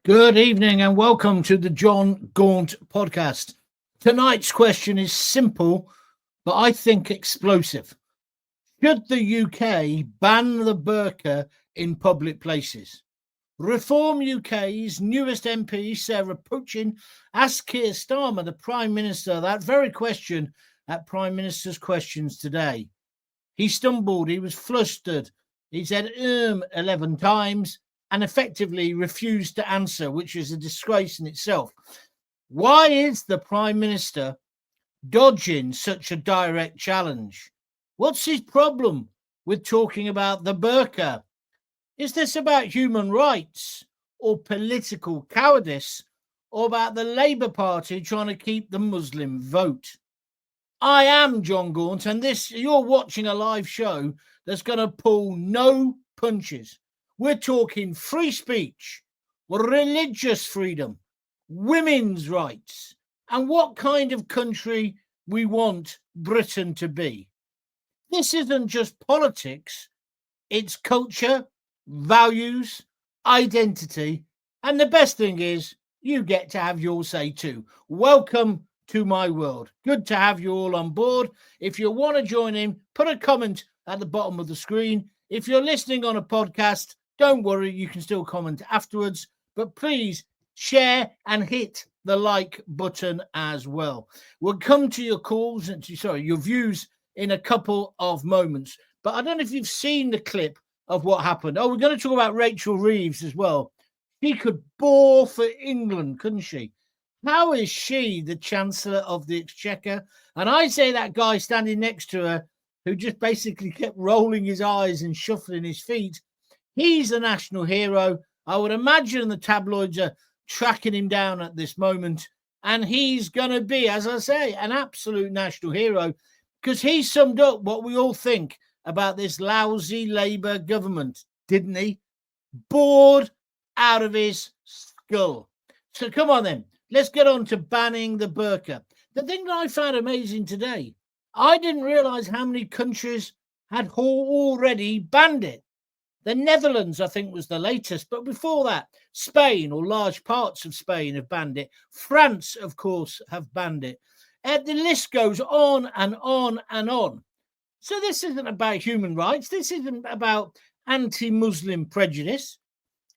Good evening and welcome to the Jon Gaunt podcast. Tonight's question is simple, but I think explosive. Should the UK ban the burqa in public places? Reform UK's newest MP, Sarah Pochin, asked Keir Starmer, the Prime Minister, that very question at Prime Minister's Questions today. He stumbled, he was flustered, he said 11 times and effectively refused to answer, which is a disgrace in itself. Why is the Prime Minister dodging such a direct challenge? What's his problem with talking about the burqa? Is this about human rights or political cowardice or about the Labour Party trying to keep the Muslim vote? I am Jon Gaunt, and you're watching a live show that's going to pull no punches. We're talking free speech, religious freedom, women's rights, and what kind of country we want Britain to be. This isn't just politics, it's culture, values, identity, and the best thing is you get to have your say too. Welcome to my world. Good to have you all on board. If you want to join in, put a comment at the bottom of the screen. If you're listening on a podcast, don't worry, you can still comment afterwards, but please share and hit the like button as well. We'll come to your calls and your views in a couple of moments. But I don't know if you've seen the clip of what happened. Oh, we're going to talk about Rachel Reeves as well. She could bore for England, couldn't she? How is she the Chancellor of the Exchequer? And I say that guy standing next to her, who just basically kept rolling his eyes and shuffling his feet, he's a national hero. I would imagine the tabloids are tracking him down at this moment. And he's going to be, as I say, an absolute national hero because he summed up what we all think about this lousy Labour government, didn't he? Bored out of his skull. So come on then, let's get on to banning the burqa. The thing that I found amazing today, I didn't realise how many countries had already banned it. The Netherlands, I think, was the latest. But before that, Spain or large parts of Spain have banned it. France, of course, have banned it. The list goes on and on and on. So this isn't about human rights. This isn't about anti-Muslim prejudice.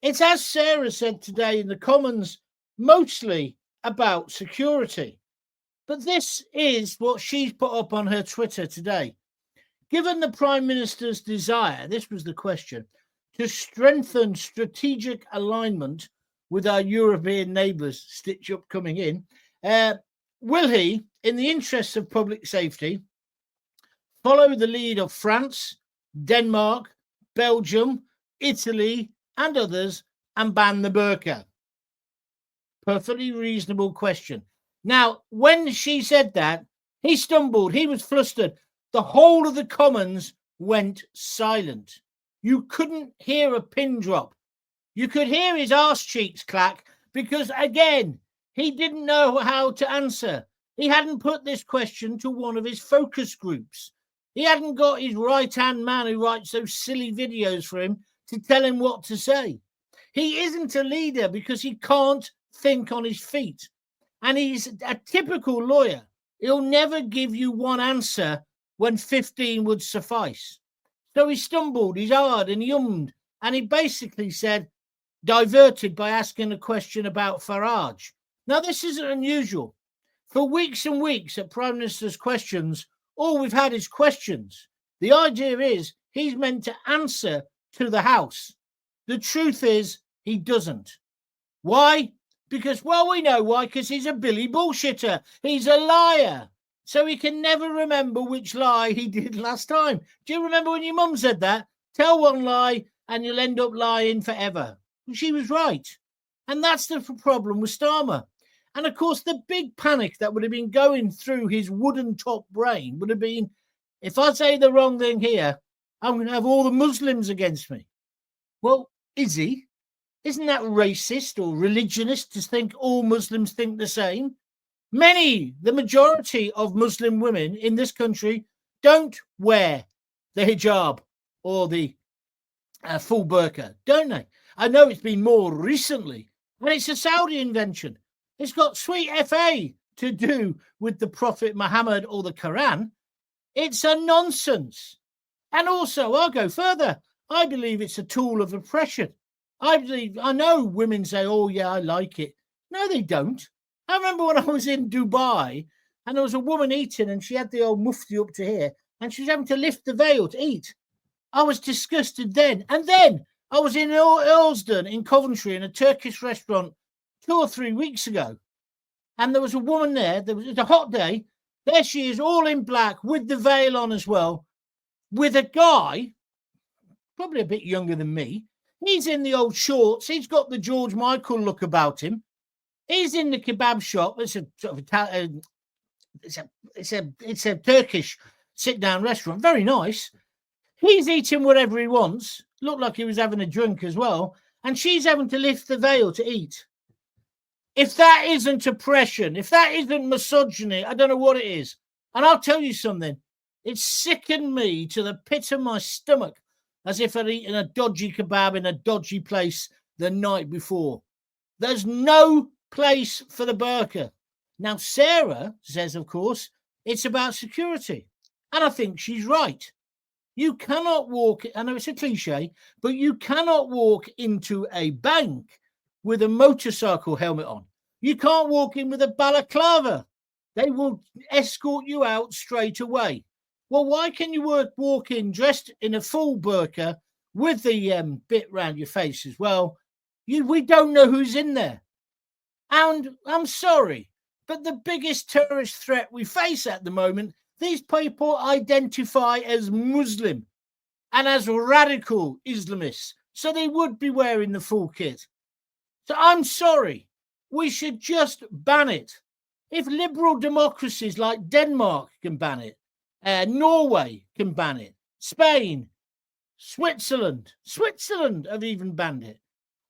It's, as Sarah said today in the Commons, mostly about security. But this is what she's put up on her Twitter today. Given the Prime Minister's desire, this was the question, to strengthen strategic alignment with our European neighbours, stitch up coming in, will he, in the interests of public safety, follow the lead of France, Denmark, Belgium, Italy, and others and ban the burqa? Perfectly reasonable question. Now, when she said that, he stumbled, he was flustered. The whole of the Commons went silent. You couldn't hear a pin drop. You could hear his arse cheeks clack because, again, he didn't know how to answer. He hadn't put this question to one of his focus groups. He hadn't got his right-hand man who writes those silly videos for him to tell him what to say. He isn't a leader because he can't think on his feet. And he's a typical lawyer. He'll never give you one answer when 15 would suffice. So he stumbled, he's hard, and he ummed. And he basically said, diverted by asking a question about Farage. Now, this isn't unusual. For weeks and weeks at Prime Minister's Questions, all we've had is questions. The idea is he's meant to answer to the House. The truth is he doesn't. Why? Because, well, we know why, because he's a Billy bullshitter. He's a liar. So he can never remember which lie he did last time. Do you remember when your mum said that? Tell one lie and you'll end up lying forever. Well, she was right. And that's the problem with Starmer. And, of course, the big panic that would have been going through his wooden top brain would have been, if I say the wrong thing here, I'm going to have all the Muslims against me. Well, is he? Isn't that racist or religionist to think all Muslims think the same? The majority of Muslim women in this country don't wear the hijab or the full burqa, don't they? I know it's been more recently, And it's a Saudi invention. It's got sweet FA to do with the Prophet Muhammad or the Quran. It's a nonsense. And also, I'll go further. I believe it's a tool of oppression. I know women say, oh, yeah, I like it. No, they don't. I remember when I was in Dubai and there was a woman eating and she had the old mufti up to here and she was having to lift the veil to eat. I was disgusted then. And then I was in Earlsdon in Coventry in a Turkish restaurant 2 or 3 weeks ago. And there was a woman there. It was a hot day. There she is, all in black with the veil on as well, with a guy, probably a bit younger than me. He's in the old shorts. He's got the George Michael look about him. He's in the kebab shop. It's a sort of it's a Turkish sit-down restaurant. Very nice. He's eating whatever he wants. Looked like he was having a drink as well. And she's having to lift the veil to eat. If that isn't oppression, if that isn't misogyny, I don't know what it is. And I'll tell you something. It sickened me to the pit of my stomach as if I'd eaten a dodgy kebab in a dodgy place the night before. There's no place for the burqa. Now, Sarah says, of course, it's about security. And I think she's right. You cannot walk, I know it's a cliche, but you cannot walk into a bank with a motorcycle helmet on. You can't walk in with a balaclava. They will escort you out straight away. Well, why can you walk in dressed in a full burqa with the bit round your face as well? We don't know who's in there. And I'm sorry, but the biggest terrorist threat we face at the moment, these people identify as Muslim and as radical Islamists. So they would be wearing the full kit. So I'm sorry, we should just ban it. If liberal democracies like Denmark can ban it, Norway can ban it, Spain, Switzerland have even banned it.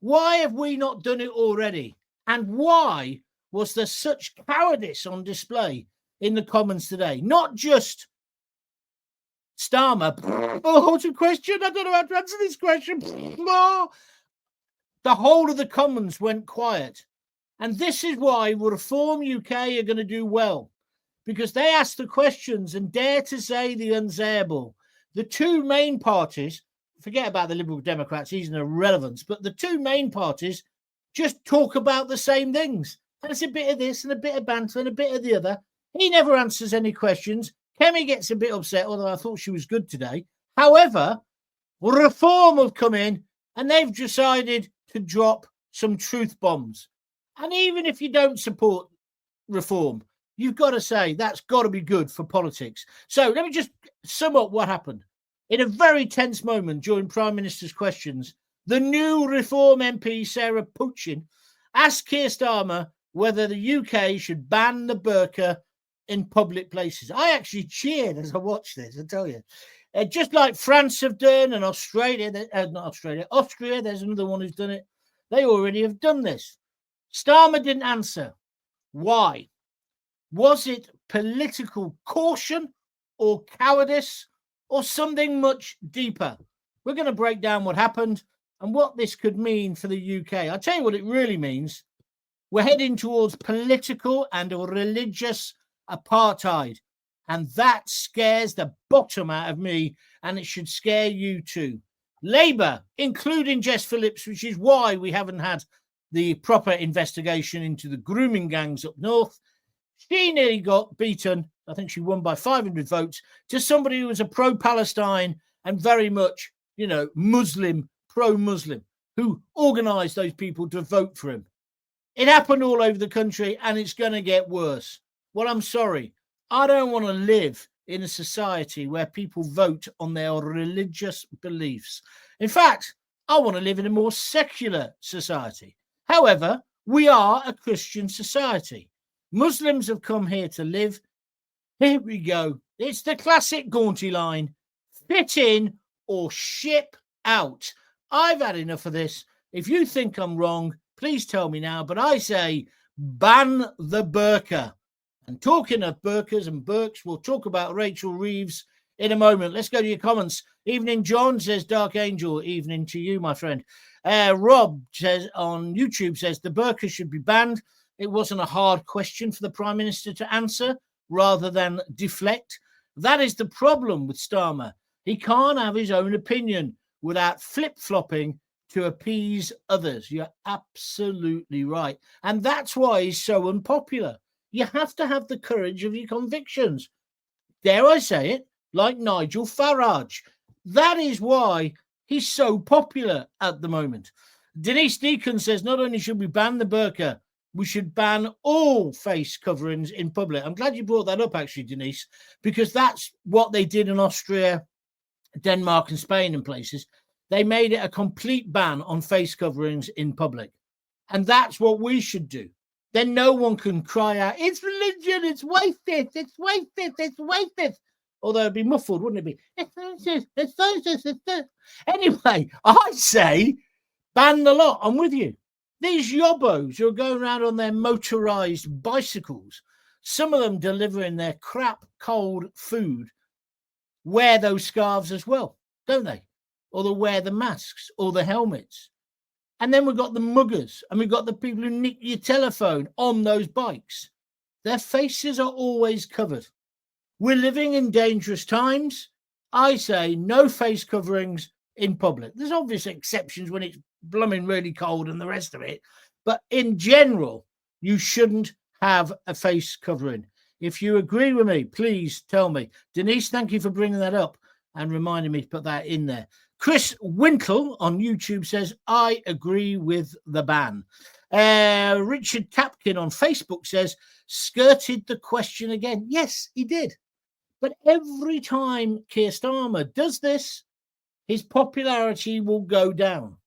Why have we not done it already? And why was there such cowardice on display in the Commons today? Not just Starmer. Oh, what's a question? I don't know how to answer this question. The whole of the Commons went quiet. And this is why Reform UK are going to do well, because they ask the questions and dare to say the unsayable. The two main parties, forget about the Liberal Democrats, he's an irrelevance, but the two main parties just talk about the same things. And it's a bit of this and a bit of banter and a bit of the other. He never answers any questions. Kemi gets a bit upset, although I thought she was good today. However, Reform have come in and they've decided to drop some truth bombs. And even if you don't support Reform, you've got to say that's got to be good for politics. So let me just sum up what happened. In a very tense moment during Prime Minister's questions, the new Reform MP, Sarah Pochin, asked Keir Starmer whether the UK should ban the burqa in public places. I actually cheered as I watched this, I tell you. Just like France have done and Australia, Austria, there's another one who's done it. They already have done this. Starmer didn't answer. Why? Was it political caution or cowardice or something much deeper? We're going to break down what happened and what this could mean for the UK. I'll tell you what it really means. We're heading towards political and religious apartheid. And that scares the bottom out of me, and it should scare you too. Labour, including Jess Phillips, which is why we haven't had the proper investigation into the grooming gangs up north. She nearly got beaten. I think she won by 500 votes to somebody who was a pro-Palestine and very much, Muslim, pro-Muslim, who organised those people to vote for him. It happened all over the country and it's going to get worse. Well, I'm sorry. I don't want to live in a society where people vote on their religious beliefs. In fact, I want to live in a more secular society. However, we are a Christian society. Muslims have come here to live. Here we go. It's the classic Gaunty line. Fit in or ship out. I've had enough of this. If you think I'm wrong, please tell me now. But I say ban the burqa. And talking of burqas and burks, we'll talk about Rachel Reeves in a moment. Let's go to your comments. Evening, John, says Dark Angel. Evening to you, my friend. Rob says on YouTube, says the burqa should be banned. It wasn't a hard question for the Prime Minister to answer rather than deflect. That is the problem with Starmer. He can't have his own opinion without flip-flopping to appease others. You're absolutely right. And that's why he's so unpopular. You have to have the courage of your convictions. Dare I say it, like Nigel Farage. That is why he's so popular at the moment. Denise Deacon says not only should we ban the burqa, we should ban all face coverings in public. I'm glad you brought that up, actually, Denise, because that's what they did in Austria, Denmark and Spain and places. They made it a complete ban on face coverings in public. And that's what we should do. Then no one can cry out, it's religion, it's racist, it's racist, it's racist. Although it'd be muffled, wouldn't it be? It's racist, it's racist, it's racist. Anyway, I say ban the lot. I'm with you. These yobbos who are going around on their motorized bicycles, some of them delivering their crap cold food, wear those scarves as well, don't they? Or they wear the masks or the helmets. And then we've got the muggers and we've got the people who nick your telephone on those bikes. Their faces are always covered. We're living in dangerous times. I say no face coverings in public. There's obvious exceptions when it's blooming really cold and the rest of it. But in general, you shouldn't have a face covering. If you agree with me, please tell me. Denise, thank you for bringing that up and reminding me to put that in there. Chris Winkle on YouTube says, I agree with the ban. Richard Tapkin on Facebook says, skirted the question again. Yes, he did. But every time Keir Starmer does this, his popularity will go down.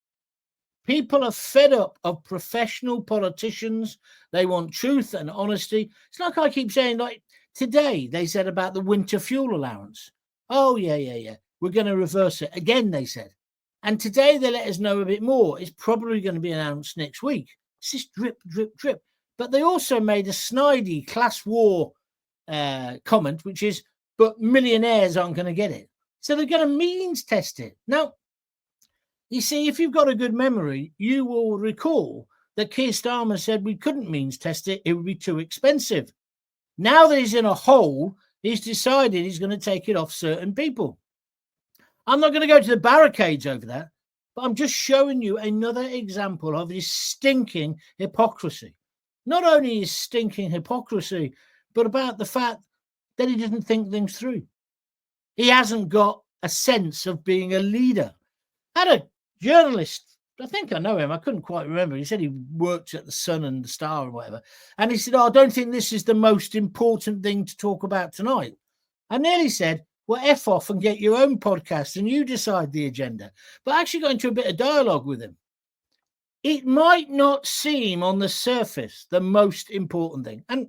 People are fed up of professional politicians. They want truth and honesty. It's like I keep saying, like today they said about the winter fuel allowance. Oh, yeah. We're going to reverse it. Again, they said. And today they let us know a bit more. It's probably going to be announced next week. It's just drip, drip, drip. But they also made a snidey class war comment, which is, but millionaires aren't going to get it. So they're going to means test it. Now, you see, if you've got a good memory, you will recall that Keir Starmer said we couldn't means test it. It would be too expensive. Now that he's in a hole, he's decided he's going to take it off certain people. I'm not going to go to the barricades over that, but I'm just showing you another example of his stinking hypocrisy. Not only his stinking hypocrisy, but about the fact that he doesn't think things through. He hasn't got a sense of being a leader. I had a journalist, I think I know him, I couldn't quite remember. He said he worked at the Sun and the Star or whatever. And he said, I don't think this is the most important thing to talk about tonight. I nearly said, well, F off and get your own podcast and you decide the agenda. But actually got into a bit of dialogue with him. It might not seem on the surface the most important thing. And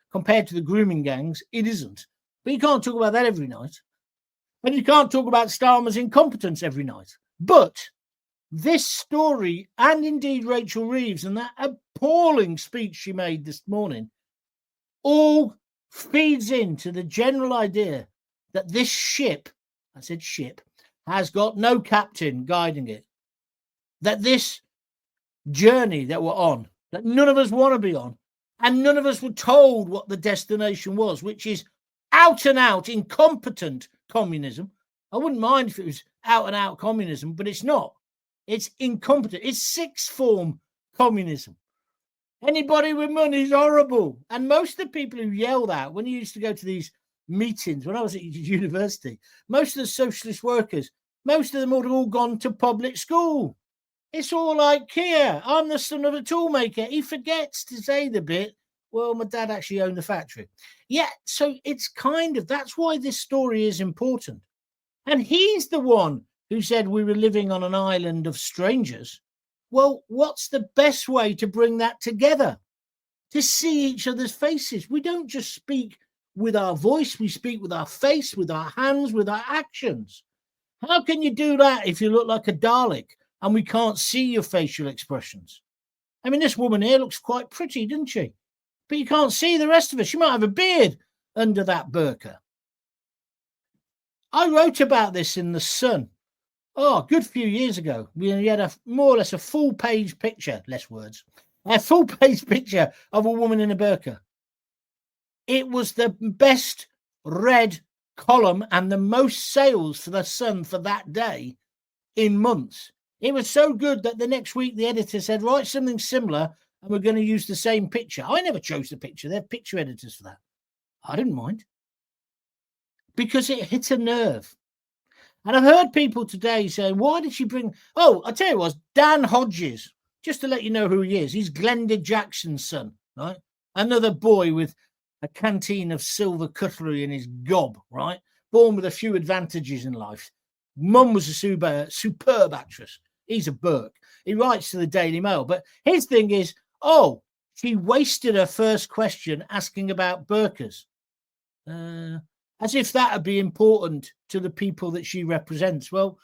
compared to the grooming gangs, it isn't. But you can't talk about that every night. And you can't talk about Starmer's incompetence every night. But this story, and indeed Rachel Reeves and that appalling speech she made this morning, all feeds into the general idea that this ship, I said ship, has got no captain guiding it. That this journey that we're on, that none of us want to be on, and none of us were told what the destination was, which is out and out incompetent communism. I wouldn't mind if it was out and out communism, but it's not. It's incompetent. It's sixth form communism. Anybody with money is horrible. And most of the people who yell that, when you used to go to these meetings, when I was at university, most of the socialist workers, most of them would have all gone to public school. It's all like Keir. I'm the son of a toolmaker. He forgets to say the bit, well, my dad actually owned the factory. Yeah, so it's kind of, that's why this story is important. And he's the one who said we were living on an island of strangers. Well, what's the best way to bring that together? To see each other's faces. We don't just speak with our voice, we speak with our face, with our hands, with our actions. How can you do that if you look like a Dalek and we can't see your facial expressions? I mean, this woman here looks quite pretty, doesn't she? But you can't see the rest of her. She might have a beard under that burqa. I wrote about this in The Sun. Oh, a good few years ago. We had a more or less a full-page picture, less words, a full-page picture of a woman in a burqa. It was the best read column and the most sales for The Sun for that day in months. It was so good that the next week the editor said, write something similar and we're going to use the same picture. I never chose the picture. They have picture editors for that. I didn't mind because it hit a nerve. And I've heard people today saying, why did she bring... Oh, I'll tell you what, Dan Hodges, just to let you know who he is. He's Glenda Jackson's son, right? Another boy with a canteen of silver cutlery in his gob, right? Born with a few advantages in life. Mum was a superb actress. He's a Burke. He writes to the Daily Mail. But his thing is, oh, she wasted her first question asking about burqas. As if that would be important to the people that she represents. Well,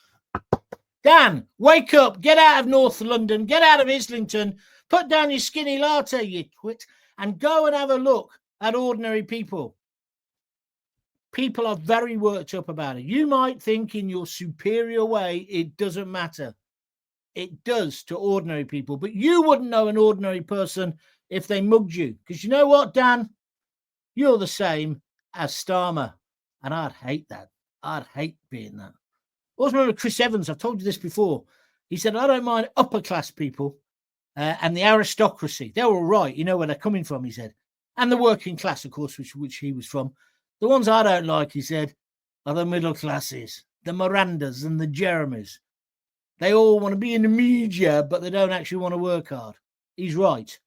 Dan, wake up, get out of North London, get out of Islington, put down your skinny latte, you twit, and go and have a look at ordinary people. People are very worked up about it. You might think in your superior way it doesn't matter. It does to ordinary people, but you wouldn't know an ordinary person if they mugged you. Because you know what, Dan? You're the same as Starmer. And I'd hate that. I'd hate being that. I always remember Chris Evans. I've told you this before. He said, I don't mind upper class people and the aristocracy. They're all right. You know where they're coming from, he said. And the working class, of course, which he was from. The ones I don't like, he said, are the middle classes, the Mirandas and the Jeremys. They all want to be in the media, but they don't actually want to work hard. He's right.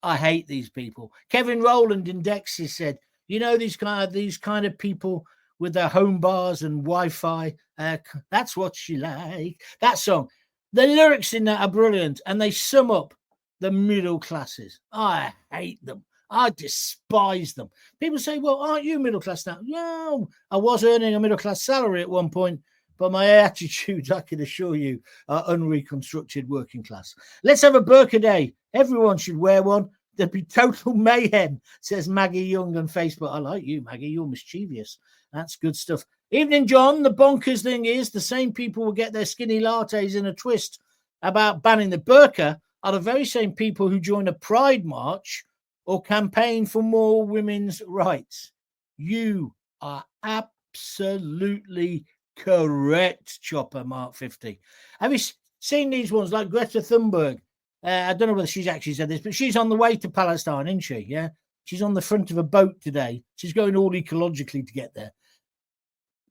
I hate these people. Kevin Rowland in Dexys said, you know, these kind of people with their home bars and Wi-Fi. That's what she like. That song. The lyrics in that are brilliant, and they sum up the middle classes. I hate them. I despise them. People say, well, aren't you middle class now? No, I was earning a middle class salary at one point, but my attitudes, I can assure you, are unreconstructed working class. Let's have a burqa day. Everyone should wear one. There'd be total mayhem, says Maggie Young on Facebook. I like you, Maggie. You're mischievous. That's good stuff. Evening, John. The bonkers thing is the same people will get their skinny lattes in a twist about banning the burqa are the very same people who join a pride march or campaign for more women's rights. You are absolutely correct, Chopper Mark 50. Have you seen these ones like Greta Thunberg? I don't know whether she's actually said this, but she's on the way to Palestine, isn't she? Yeah. She's on the front of a boat today. She's going all ecologically to get there.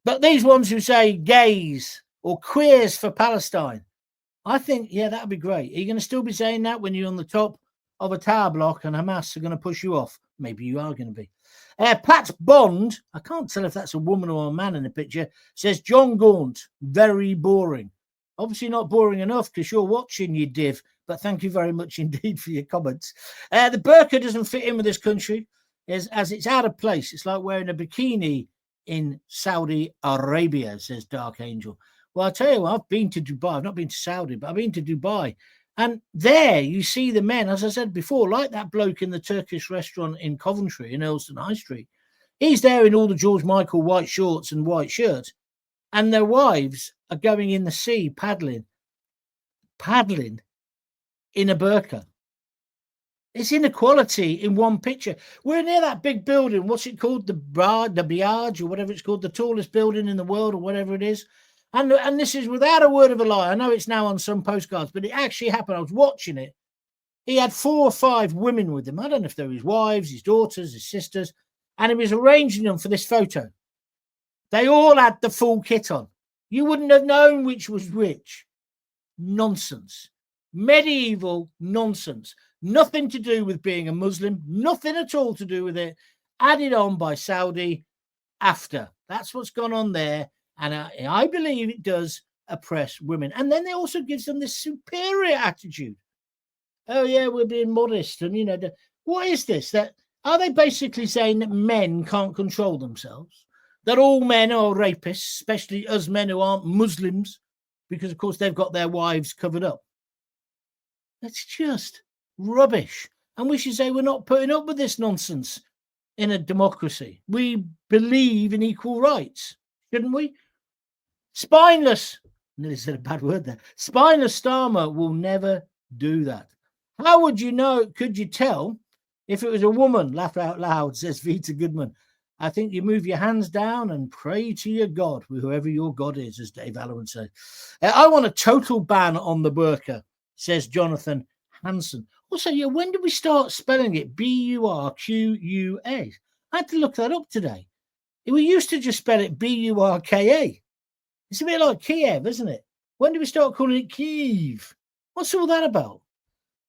But these ones who say gays or queers for Palestine, I think, yeah, that'd be great. Are you going to still be saying that when you're on the top of a tower block and Hamas are going to push you off? Maybe you are going to be. Pat Bond, I can't tell if that's a woman or a man in the picture, says Jon Gaunt, very boring. Obviously not boring enough because you're watching, you div, but thank you very much indeed for your comments. The burqa doesn't fit in with this country as it's out of place. It's like wearing a bikini in Saudi Arabia, says Dark Angel. Well, I'll tell you what, I've been to Dubai. I've not been to Saudi, but I've been to Dubai. And there you see the men, as I said before, like that bloke in the Turkish restaurant in Coventry in Earlston High Street. He's there in all the George Michael white shorts and white shirts. And their wives are going in the sea paddling in a burqa. It's inequality in one picture. We're near that big building. What's it called? The Biage or whatever it's called, the tallest building in the world or whatever it is. And this is without a word of a lie. I know it's now on some postcards, but it actually happened. I was watching it. He had 4 or 5 women with him. I don't know if they were his wives, his daughters, his sisters. And he was arranging them for this photo. They all had the full kit on. You wouldn't have known which was which. Nonsense. Medieval nonsense. Nothing to do with being a Muslim. Nothing at all to do with it. Added on by Saudi after. That's what's gone on there. And I believe it does oppress women. And then it also gives them this superior attitude. Oh, yeah, we're being modest. And, you know, what is this? That are they basically saying that men can't control themselves? That all men are rapists, especially us men who aren't Muslims, because, of course, they've got their wives covered up. That's just rubbish. And we should say we're not putting up with this nonsense in a democracy. We believe in equal rights. shouldn't we? Spineless, nearly said a bad word there. Spineless Starmer will never do that. How would you know? Could you tell if it was a woman? Laugh out loud, says Vita Goodman. I think you move your hands down and pray to your God, whoever your God is, as Dave Allen would say. I want a total ban on the burqa, says Jonathan Hanson. Also, yeah, when did we start spelling it Burqa? I had to look that up today. We used to just spell it Burka. It's a bit like Kiev, isn't it? When did we start calling it Kiev? What's all that about?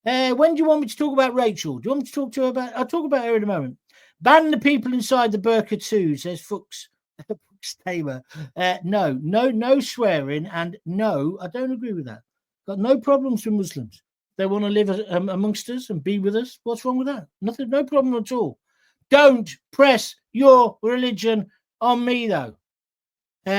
When do you want me to talk about Rachel? Do you want me to talk to her about? I'll talk about her in a moment. Ban the people inside the burqa too, says Fuchs Tamer. No swearing, and no, I don't agree with that. Got no problems with Muslims. They want to live amongst us and be with us. What's wrong with that? Nothing, no problem at all. Don't press your religion on me, though.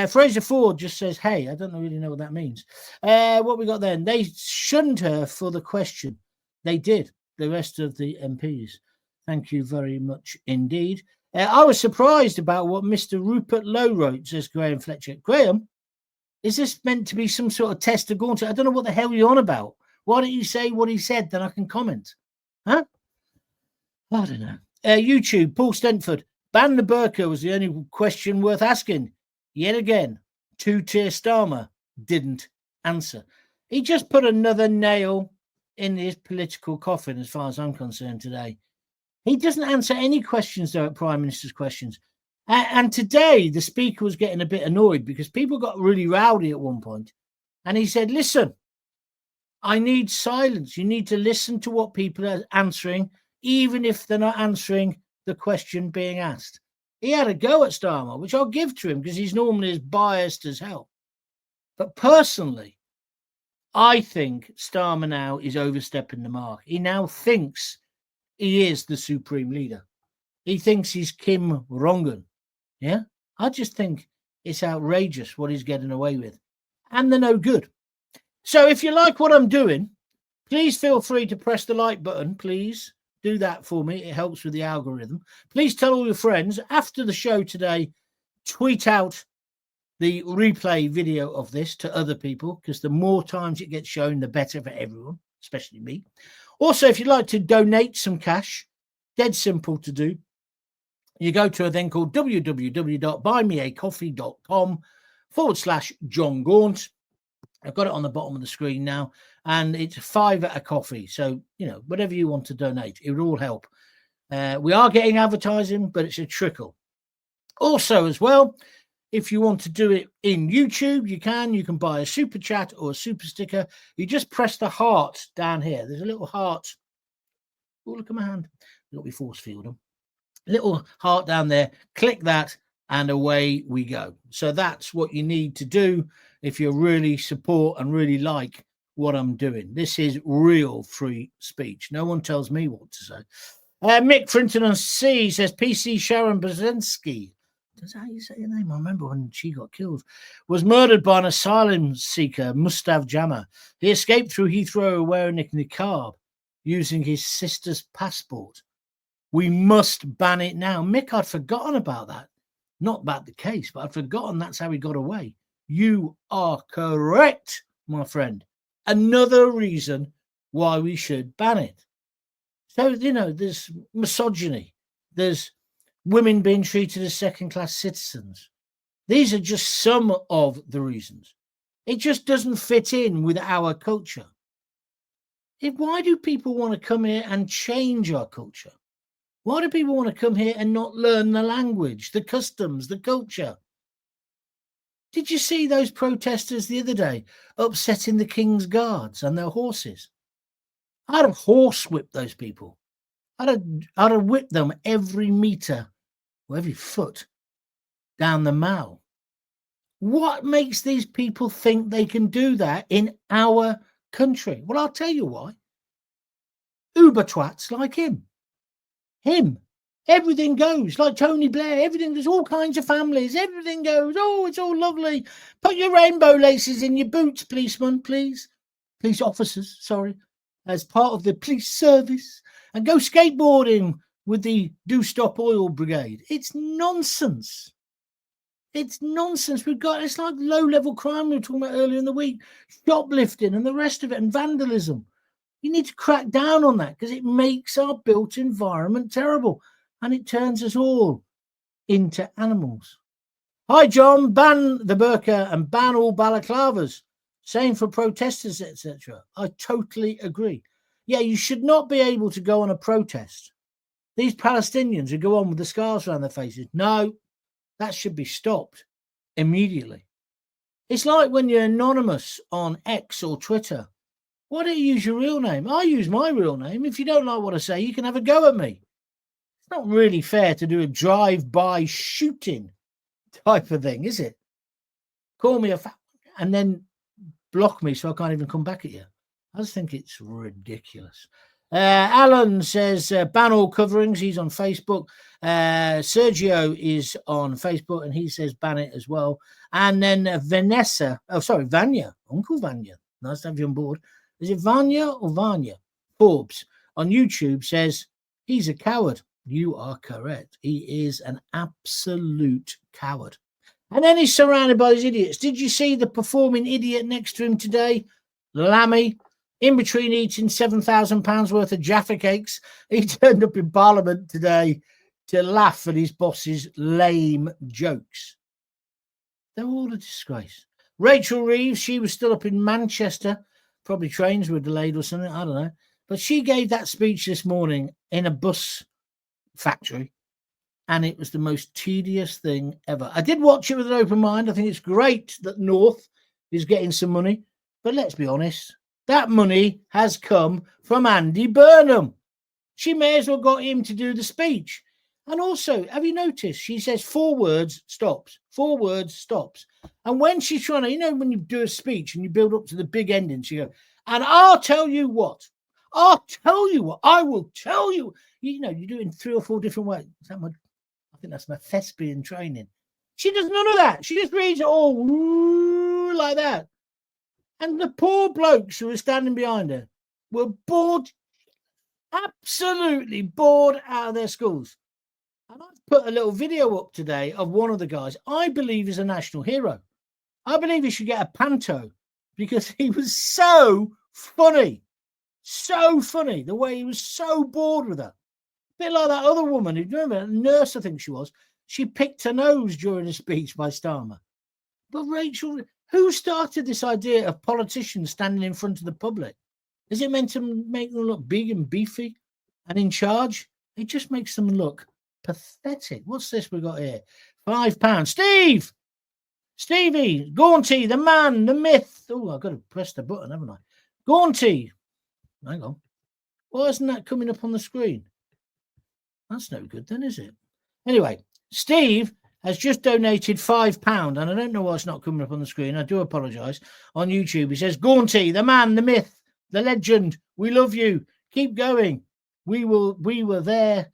Fraser Ford just says, hey, I don't really know what that means. What we got then? They shunned her for the question. They did, the rest of the MPs. Thank you very much indeed. I was surprised about what Mr. Rupert Lowe wrote, says Graham Fletcher. Graham, is this meant to be some sort of test of Gaunt? I don't know what the hell you're on about. Why don't you say what he said, then I can comment? Huh? I don't know. YouTube, Paul Stentford. Ban the burqa was the only question worth asking. Yet again, two-tier Starmer didn't answer. He just put another nail in his political coffin, as far as I'm concerned today. He doesn't answer any questions, though, at Prime Minister's questions. And today, the Speaker was getting a bit annoyed because people got really rowdy at one point. And he said, listen, I need silence. You need to listen to what people are answering, even if they're not answering the question being asked. He had a go at Starmer, which I'll give to him because he's normally as biased as hell. But personally, I think Starmer now is overstepping the mark. He now thinks he is the supreme leader. He thinks he's Kim Rongan. Yeah? I just think it's outrageous what he's getting away with. And they're no good. So if you like what I'm doing, please feel free to press the like button, please. Do that for me. It helps with the algorithm. Please tell all your friends. After the show today, tweet out the replay video of this to other people, because the more times it gets shown, the better for everyone, especially me. Also, if you'd like to donate some cash, dead simple to do. You go to a thing called www.buymeacoffee.com/Jon Gaunt. I've got it on the bottom of the screen now, and it's $5 a coffee. So, you know, whatever you want to donate, it would all help. We are getting advertising, but it's a trickle. Also, as well, if you want to do it in YouTube, you can buy a super chat or a super sticker. You just press the heart down here. There's a little heart. Oh, look at my hand. Let me force field them. Little heart down there. Click that, and away we go. So that's what you need to do if you really support and really like what I'm doing. This is real free speech. No one tells me what to say. Mick Frinton on C says PC Sharon Brzezinski. That's how you say your name. I remember when she got killed. Was murdered by an asylum seeker, Mustav Jama. He escaped through Heathrow wearing a niqab, using his sister's passport. We must ban it now. Mick, I'd forgotten about that. Not about the case, but I'd forgotten that's how he got away. You are correct, my friend. Another reason why we should ban it. So, you know, there's misogyny. There's women being treated as second-class citizens. These are just some of the reasons. It just doesn't fit in with our culture. Why do people want to come here and change our culture? Why do people want to come here and not learn the language, the customs, the culture? Did you see those protesters the other day upsetting the King's Guards and their horses? I'd have horsewhipped those people. I'd have whipped them every metre or every foot down the Mall. What makes these people think they can do that in our country? Well, I'll tell you why. Uber twats like him. Everything goes like Tony Blair. Everything, there's all kinds of families. Everything goes. Oh, it's all lovely. Put your rainbow laces in your boots, policeman, please. Police officers, sorry, as part of the police service. And go skateboarding with the Do Stop Oil Brigade. It's nonsense. It's nonsense. It's like low-level crime we were talking about earlier in the week, shoplifting and the rest of it, and vandalism. You need to crack down on that because it makes our built environment terrible and it turns us all into animals. Hi, John. Ban the burqa and ban all balaclavas. Same for protesters, etc. I totally agree. Yeah, you should not be able to go on a protest. These Palestinians who go on with the scarves around their faces. No, that should be stopped immediately. It's like when you're anonymous on X or Twitter. Why don't you use your real name? I use my real name. If you don't like what I say, you can have a go at me. It's not really fair to do a drive-by shooting type of thing, is it? Call me a fat and then block me so I can't even come back at you. I just think it's ridiculous. Alan says, ban all coverings. He's on Facebook. Sergio is on Facebook and he says ban it as well. And then Vanya, Uncle Vanya. Nice to have you on board. Is it Vanya or Vanya? Forbes on YouTube says, he's a coward. You are correct. He is an absolute coward. And then he's surrounded by these idiots. Did you see the performing idiot next to him today? Lammy, in between eating £7,000 worth of Jaffa cakes, he turned up in Parliament today to laugh at his boss's lame jokes. They're all a disgrace. Rachel Reeves, she was still up in Manchester. Probably trains were delayed or something, I don't know. But she gave that speech this morning in a bus factory, and it was the most tedious thing ever. I did watch it with an open mind. I think it's great that North is getting some money, but let's be honest, that money has come from Andy Burnham. She may as well got him to do the speech. And also, have you noticed, she says 4 words, stops, 4 words, stops. And when she's trying to, when you do a speech and you build up to the big ending, she goes, and I'll tell you what, I will tell you. You do it in 3 or 4 different ways. I think that's my thespian training. She does none of that. She just reads it all like that. And the poor blokes who were standing behind her were bored, absolutely bored out of their schools. And I've put a little video up today of one of the guys I believe is a national hero. I believe he should get a panto because he was so funny. So funny. The way he was so bored with her. A bit like that other woman, you remember, a nurse I think she was. She picked her nose during a speech by Starmer. But Rachel, who started this idea of politicians standing in front of the public? Is it meant to make them look big and beefy and in charge? It just makes them look pathetic. What's this we got here? £5. Stevie, Gaunty, the man, the myth. Oh, I've got to press the button, haven't I? Gaunty. Hang on. Why isn't that coming up on the screen? That's no good then, is it? Anyway, Steve has just donated £5, and I don't know why it's not coming up on the screen. I do apologise. On YouTube, he says, Gaunty, the man, the myth, the legend. We love you. Keep going. We were there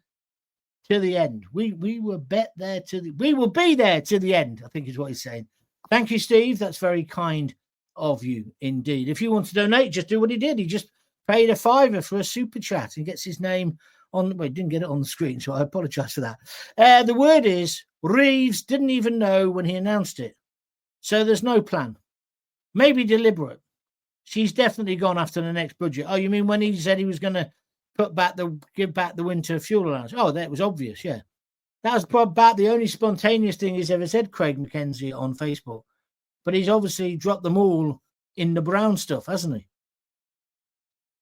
to the end. We will be there to the end, I think is what he's saying. Thank you, Steve. That's very kind of you indeed. If you want to donate, just do what he did. He just paid a £5 for a super chat and gets his name on. Well, he didn't get it on the screen, so I apologise for that. The word is Reeves didn't even know when he announced it. So there's no plan. Maybe deliberate. She's definitely gone after the next budget. Oh, you mean when he said he was going to give back the winter fuel allowance? Oh, that was obvious, yeah. That was about the only spontaneous thing he's ever said, Craig McKenzie on Facebook. But he's obviously dropped them all in the brown stuff, hasn't he?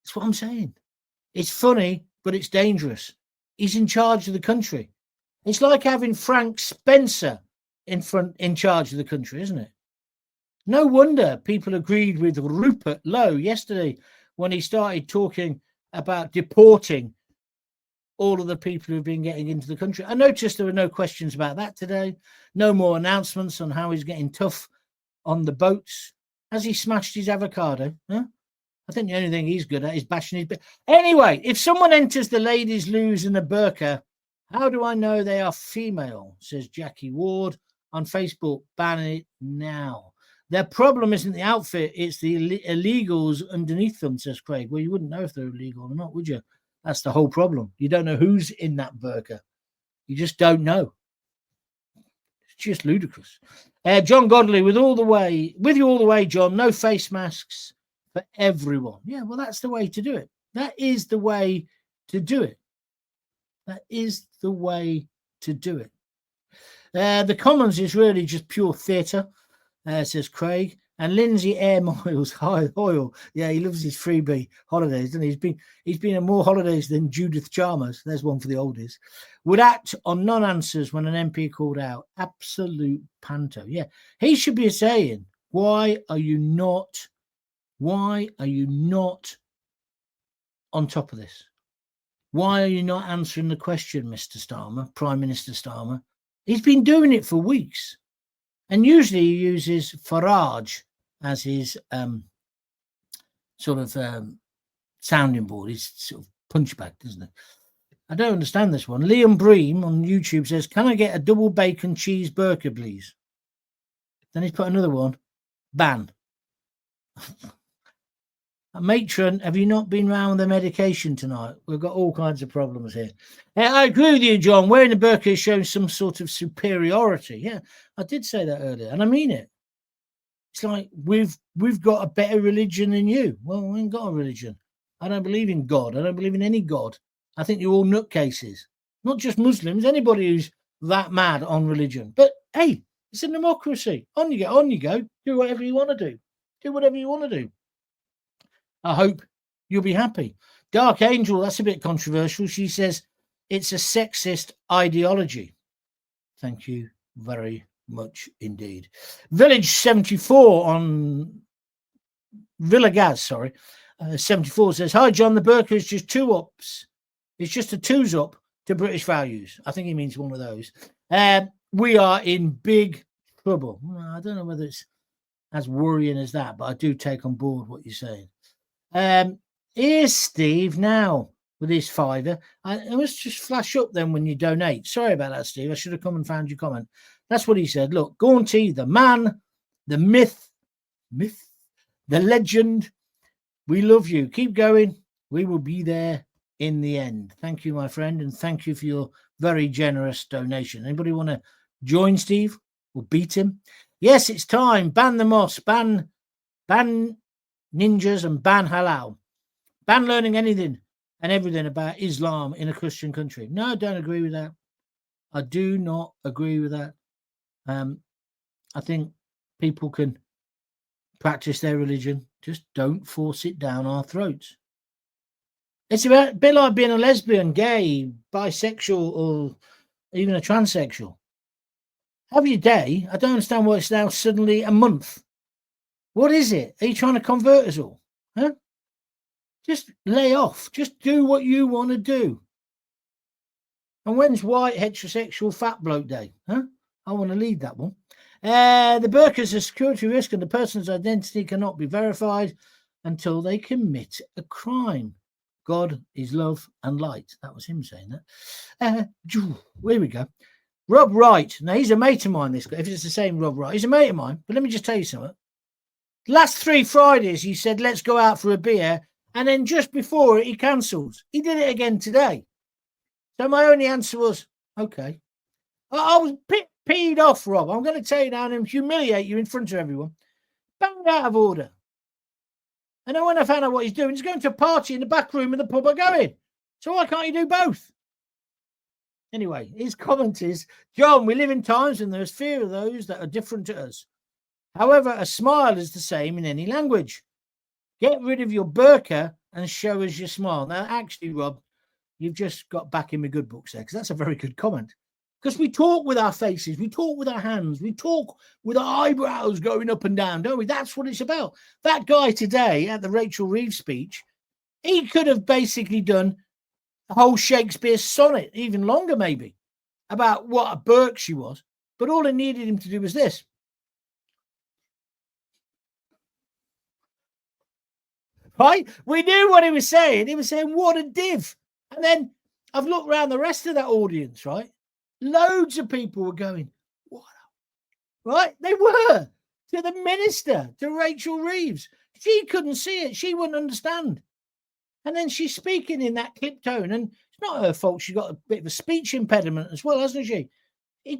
That's what I'm saying. It's funny, but it's dangerous. He's in charge of the country. It's like having Frank Spencer in charge of the country, isn't it? No wonder people agreed with Rupert Lowe yesterday when he started talking about deporting all of the people who've been getting into the country. I noticed there were no questions about that today. No more announcements on how he's getting tough on the boats. Has he smashed his avocado? Huh? I think the only thing he's good at is bashing his... Anyway, if someone enters the ladies' loos in a burqa, how do I know they are female? Says Jackie Ward on Facebook. Ban it now. Their problem isn't the outfit, it's the illegals underneath them, says Craig. Well, you wouldn't know if they're illegal or not, would you? That's the whole problem. You don't know who's in that burqa. You just don't know. It's just ludicrous. John Godley, with you all the way, John. No face masks for everyone. Yeah, well, that's the way to do it. That is the way to do it. That is the way to do it. The Commons is really just pure theatre, says Craig. And Lindsay Air Miles, high oil. Yeah, he loves his freebie holidays, and he's been on more holidays than Judith Chalmers. There's one for the oldies. Would act on non-answers when an MP called out. Absolute panto. Yeah, he should be saying, why are you not on top of this? Why are you not answering the question, Mr. Starmer, Prime Minister Starmer? He's been doing it for weeks. And usually he uses Farage as his sounding board, his sort of punchback, doesn't it? I don't understand this one. Liam Bream on YouTube says, can I get a double bacon cheese burqa, please? Then he's put another one. Ban. Matron, have you not been round with the medication tonight? We've got all kinds of problems here. I agree with you, John. Wearing the burqa is showing some sort of superiority. Yeah, I did say that earlier, and I mean it. It's like we've got a better religion than you. Well, we ain't got a religion. I don't believe in God. I don't believe in any God. I think you're all nutcases. Not just Muslims, anybody who's that mad on religion. But, hey, it's a democracy. On you go. Do whatever you want to do. Do whatever you want to do. I hope you'll be happy. Dark Angel, that's a bit controversial. She says it's a sexist ideology. Thank you very much indeed. Village 74 on Villa Gaz, 74 says, hi, John, the burqa is just two ups. It's just a twos up to British values. I think he means one of those. We are in big trouble. I don't know whether it's as worrying as that, but I do take on board what you're saying. Here's Steve now with his fiver. It must just flash up then when you donate. Sorry about that, Steve. I should have come and found your comment. That's what he said. Look, Gaunty, the man, the myth, the legend. We love you. Keep going. We will be there in the end. Thank you, my friend, and thank you for your very generous donation. Anybody want to join Steve or beat him? Yes, it's time. Ban the mosque. Ban ninjas and ban halal. Ban learning anything and everything about Islam in a Christian country. No, I don't agree with that. I do not agree with that. I think people can practice their religion. Just don't force it down our throats. It's a bit like being a lesbian, gay, bisexual, or even a transsexual. Have your day. I don't understand why it's now suddenly a month. What is it? Are you trying to convert us all? Huh? Just lay off. Just do what you want to do. And when's white heterosexual fat bloke day? Huh? I want to lead that one. The burqa is a security risk and the person's identity cannot be verified until they commit a crime. God is love and light. That was him saying that. Here we go. Rob Wright. Now, he's a mate of mine, this guy. If it's the same Rob Wright, he's a mate of mine. But let me just tell you something. Last 3 Fridays, he said, let's go out for a beer. And then just before it, he cancelled. He did it again today. So my only answer was, okay. I was peed off, Rob. I'm going to tell you now and humiliate you in front of everyone. Bang out of order. And then when I found out what he's doing, he's going to a party in the back room of the pub I go in. So why can't you do both? Anyway, his comment is, John, we live in times when there's fear of those that are different to us. However, a smile is the same in any language. Get rid of your burqa and show us your smile. Now, actually, Rob, you've just got back in my good books there, because that's a very good comment. Because we talk with our faces, we talk with our hands, we talk with our eyebrows going up and down, don't we? That's what it's about. That guy today at the Rachel Reeves speech, he could have basically done a whole Shakespeare sonnet, even longer maybe, about what a Burke she was. But all it needed him to do was this. Right? We knew what he was saying. He was saying, what a div. And then I've looked around the rest of that audience, right? Loads of people were going, what? Right? They were. To the minister, to Rachel Reeves. She couldn't see it. She wouldn't understand. And then she's speaking in that clip tone. And it's not her fault. She's got a bit of a speech impediment as well, hasn't she?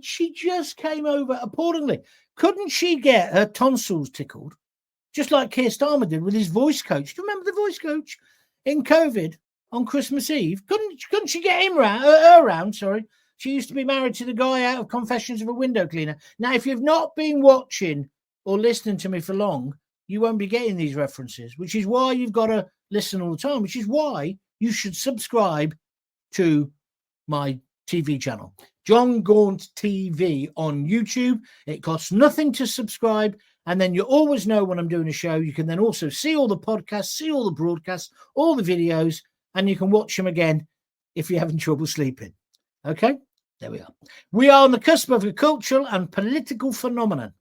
She just came over appallingly. Couldn't she get her tonsils tickled, just like Keir Starmer did with his voice coach? Do you remember the voice coach in COVID on Christmas Eve? Couldn't she get him round? Her round, sorry. She used to be married to the guy out of Confessions of a Window Cleaner. Now, if you've not been watching or listening to me for long, you won't be getting these references, which is why you've got to listen all the time, which is why you should subscribe to my TV channel, Jon Gaunt TV on YouTube. It costs nothing to subscribe, and then you always know when I'm doing a show. You can then also see all the podcasts, see all the broadcasts, all the videos, and you can watch them again if you're having trouble sleeping. Okay, there we are. We are on the cusp of a cultural and political phenomenon.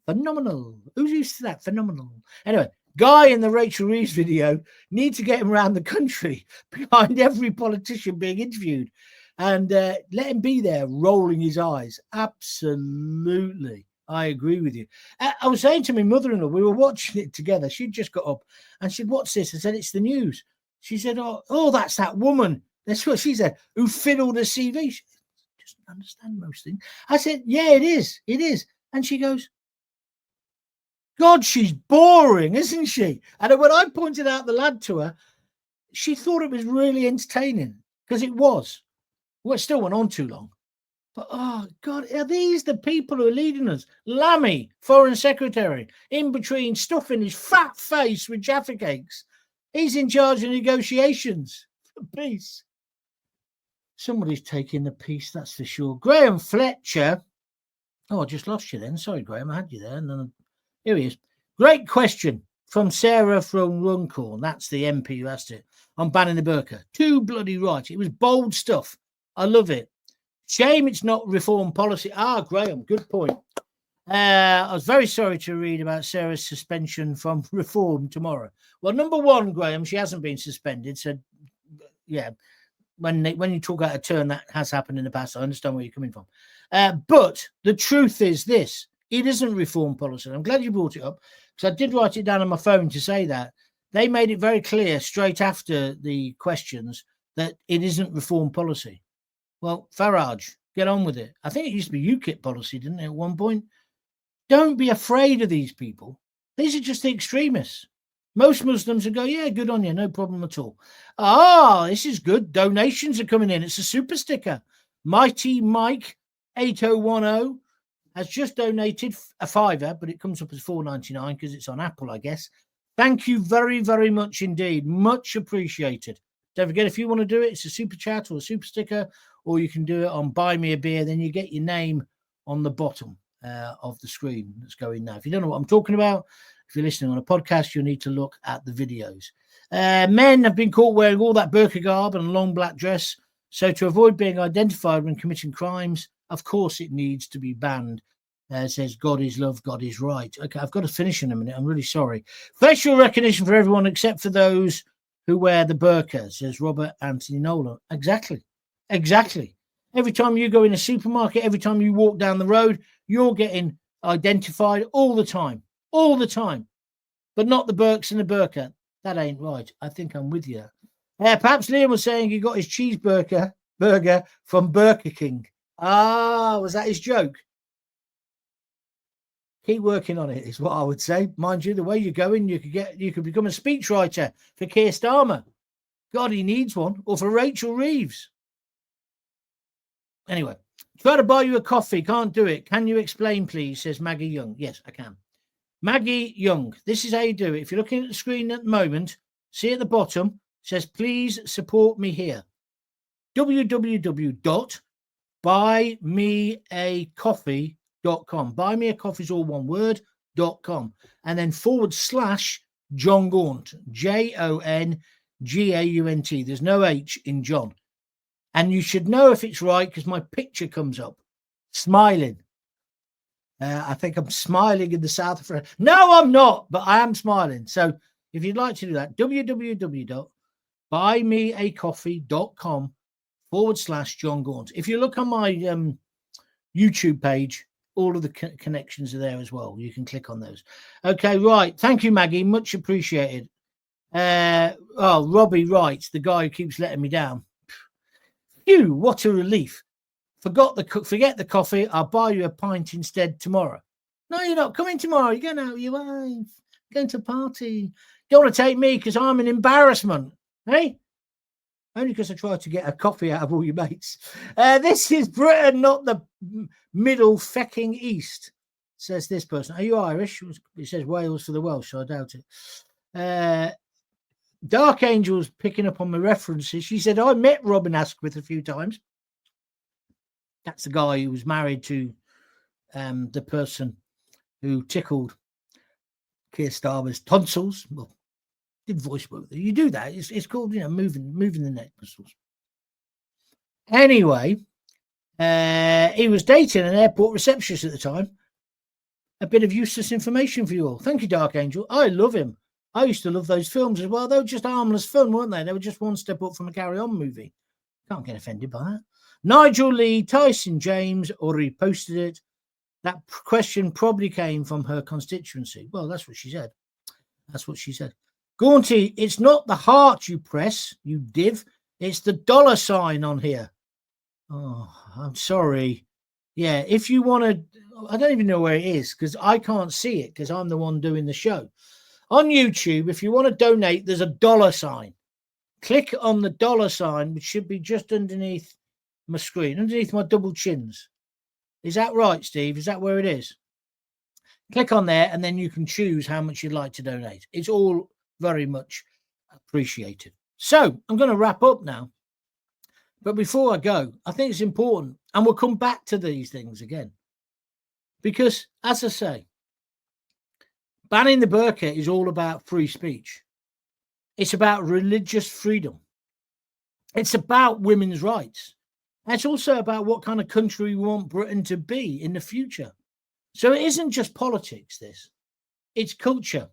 Phenomenal. Who's used to that? Phenomenal. Anyway, Guy in the Rachel Reeves video needs to get him around the country behind every politician being interviewed and let him be there rolling his eyes. Absolutely. I agree with you. I was saying to my mother-in-law, we were watching it together. She'd just got up and she said, "What's this?" I said, "It's the news." She said, oh, that's that woman. That's what she said, who fiddled a CV. She doesn't understand most things. I said, "Yeah, it is. It is." And she goes, "God, she's boring, isn't she?" And when I pointed out the lad to her, she thought it was really entertaining because it was. Well, it still went on too long. But, oh, God, are these the people who are leading us? Lammy, Foreign Secretary, in between stuffing his fat face with Jaffa cakes. He's in charge of negotiations for peace. Somebody's taking the peace, that's for sure. Graham Fletcher. Oh, I just lost you then. Sorry, Graham, I had you there. And then here he is. Great question from Sarah from Runcorn. That's the MP who asked it. On banning the burqa. Too bloody right. It was bold stuff. I love it. Shame it's not reform policy. Graham, good point. I was very sorry to read about Sarah's suspension from reform tomorrow. Well, number one, Graham, she hasn't been suspended. So, yeah, when you talk out of turn, that has happened in the past. I understand where you're coming from. But the truth is this. It isn't reform policy. I'm glad you brought it up because I did write it down on my phone to say that. They made it very clear straight after the questions that it isn't reform policy. Well, Farage, get on with it. I think it used to be UKIP policy, didn't it, at one point? Don't be afraid of these people. These are just the extremists. Most Muslims would go, "Yeah, good on you, no problem at all." This is good. Donations are coming in. It's a super sticker. Mighty Mike 8010 has just donated a £5, but it comes up as $4.99 because it's on Apple, I guess. Thank you very, very much indeed. Much appreciated. Don't forget, if you want to do it, it's a super chat or a super sticker, or you can do it on Buy Me a Beer. Then you get your name on the bottom of the screen that's going now. If you don't know what I'm talking about, if you're listening on a podcast, you'll need to look at the videos. Men have been caught wearing all that burqa garb and a long black dress. So to avoid being identified when committing crimes, of course it needs to be banned. Says God is love, God is right. Okay, I've got to finish in a minute. I'm really sorry. Facial recognition for everyone except for those who wear the burqa, says Robert Anthony Nolan. Exactly. Every time you go in a supermarket, every time you walk down the road, you're getting identified all the time. But not the Burks and the burqa. That ain't right. I think I'm with you. Perhaps Liam was saying he got his cheeseburger from Burger King. Was that his joke? Keep working on it is what I would say. Mind you, the way you're going, you could become a speechwriter for Keir Starmer. God, he needs one. Or for Rachel Reeves. Anyway, try to buy you a coffee. Can't do it. Can you explain, please? Says Maggie Young. Yes, I can. Maggie Young, this is how you do it. If you're looking at the screen at the moment, see at the bottom, says, please support me here. www.buymeacoffee.com. Buy me a coffee is all one word, .com. And then / Jon Gaunt, JONGAUNT. There's no H in John. And you should know if it's right because my picture comes up, smiling. I think I'm smiling in the south of France. No, I'm not, but I am smiling. So if you'd like to do that, www.buymeacoffee.com / Jon Gaunt. If you look on my YouTube page, all of the connections are there as well. You can click on those. Okay, right. Thank you, Maggie. Much appreciated. Robbie writes, the guy who keeps letting me down. Phew, what a relief. Forget the coffee. I'll buy you a pint instead tomorrow. No, you're not coming tomorrow. You're going out with your wife. Going to a party. You want to take me because I'm an embarrassment. Hey? Only because I tried to get a coffee out of all your mates. This is Britain, not the middle fecking East, says this person. Are you Irish? It says Wales for the Welsh, so I doubt it. Dark Angel's picking up on my references. She said, I met Robin Asquith a few times. That's the guy who was married to the person who tickled Keir Starmer's tonsils. Well, did voice work. You do that. It's called, moving the neck muscles. Anyway, he was dating an airport receptionist at the time. A bit of useless information for you all. Thank you, Dark Angel. I love him. I used to love those films as well. They were just harmless fun, weren't they? They were just one step up from a Carry On movie. Can't get offended by that. Nigel Lee, Tyson James already posted it. That question probably came from her constituency. Well, that's what she said. That's what she said. Gaunty, it's not the heart you press, you div. It's the $ on here. Oh, I'm sorry. Yeah, if you want to, I don't even know where it is because I can't see it because I'm the one doing the show. On YouTube, if you want to donate, there's a $. Click on the $, which should be just underneath my screen, underneath my double chins. Is that right, Steve? Is that where it is? Click on there and then you can choose how much you'd like to donate. It's all very much appreciated. So I'm going to wrap up now. But before I go, I think it's important, and we'll come back to these things again. Because, as I say, banning the burqa is all about free speech. It's about religious freedom. It's about women's rights. And it's also about what kind of country we want Britain to be in the future. So it isn't just politics, this. It's culture,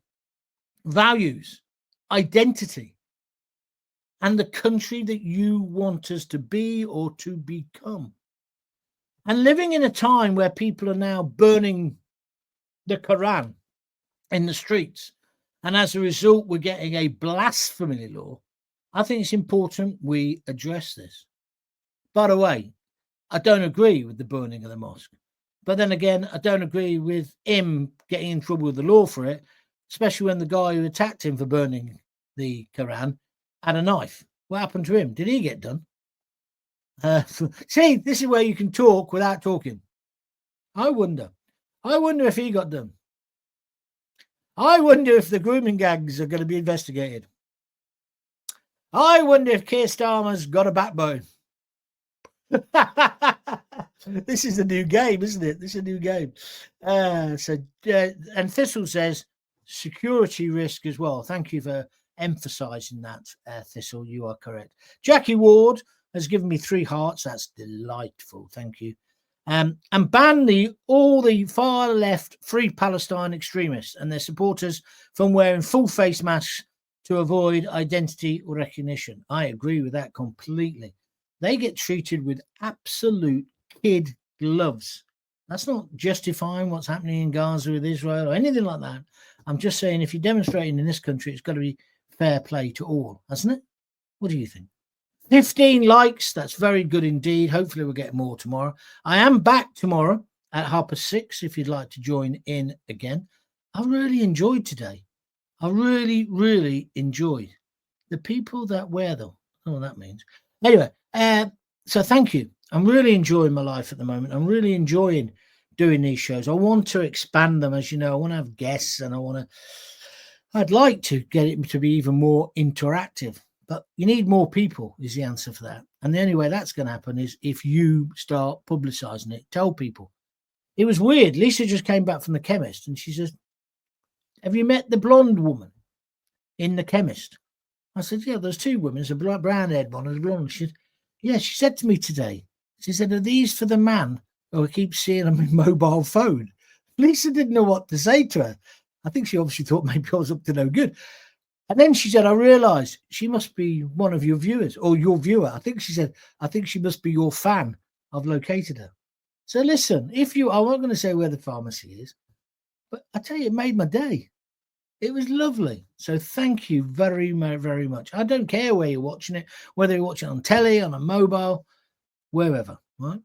values, identity, and the country that you want us to be or to become. And living in a time where people are now burning the Quran in the streets, and as a result, we're getting a blasphemy law, I think it's important we address this. By the way, I don't agree with the burning of the mosque. But then again, I don't agree with him getting in trouble with the law for it, especially when the guy who attacked him for burning the Quran had a knife. What happened to him? Did he get done? See, this is where you can talk without talking. I wonder if he got done. I wonder if the grooming gangs are going to be investigated. I wonder if Keir Starmer's got a backbone. This is a new game, isn't it? This is a new game. And Thistle says security risk as well. Thank you for emphasizing that, Thistle. You are correct. Jackie Ward has given me 3 hearts. That's delightful. Thank you. And ban all the far left Free Palestine extremists and their supporters from wearing full face masks to avoid identity recognition. I agree with that completely. They get treated with absolute kid gloves. That's not justifying what's happening in Gaza with Israel or anything like that. I'm just saying if you're demonstrating in this country, it's got to be fair play to all, hasn't it? What do you think? 15 likes. That's very good indeed. Hopefully we'll get more tomorrow. I am back tomorrow at 6:30 if you'd like to join in again. I really enjoyed today. I really, really enjoyed the people that wear them. I don't know what that means. Anyway, so thank you. I'm really enjoying my life at the moment. I'm really enjoying doing these shows. I want to expand them, as you know. I want to have guests, and I'd like to get it to be even more interactive. But you need more people is the answer for that. And the only way that's going to happen is if you start publicising it. Tell people. It was weird. Lisa just came back from the chemist, and she says, have you met the blonde woman in the chemist? I said, yeah, there's 2 women. There's a brown-haired one and a blonde. She said, yeah, she said to me today, she said, are these for the man who I keep seeing on my mobile phone? Lisa didn't know what to say to her. I think she obviously thought maybe I was up to no good. And then she said, I realised she must be one of your viewers or your viewer. I think she said, I think she must be your fan. I've located her. So listen, I'm not going to say where the pharmacy is, but I tell you, it made my day. It was lovely. So thank you very, very much. I don't care where you're watching it, whether you're watching it on telly, on a mobile, wherever, right?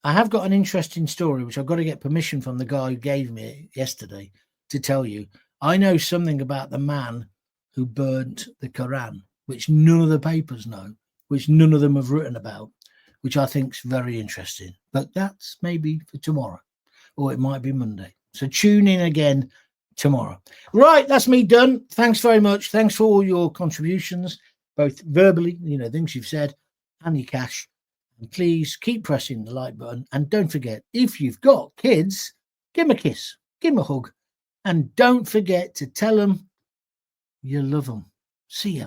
I have got an interesting story, which I've got to get permission from the guy who gave me it yesterday to tell you. I know something about the man who burnt the Quran, which none of the papers know, which none of them have written about, which I think is very interesting. But that's maybe for tomorrow, or it might be Monday. So tune in again tomorrow. Right, that's me done. Thanks very much. Thanks for all your contributions, both verbally, things you've said, and your cash. And please keep pressing the like button. And don't forget, if you've got kids, give them a kiss, give them a hug, and don't forget to tell them you love them. See ya.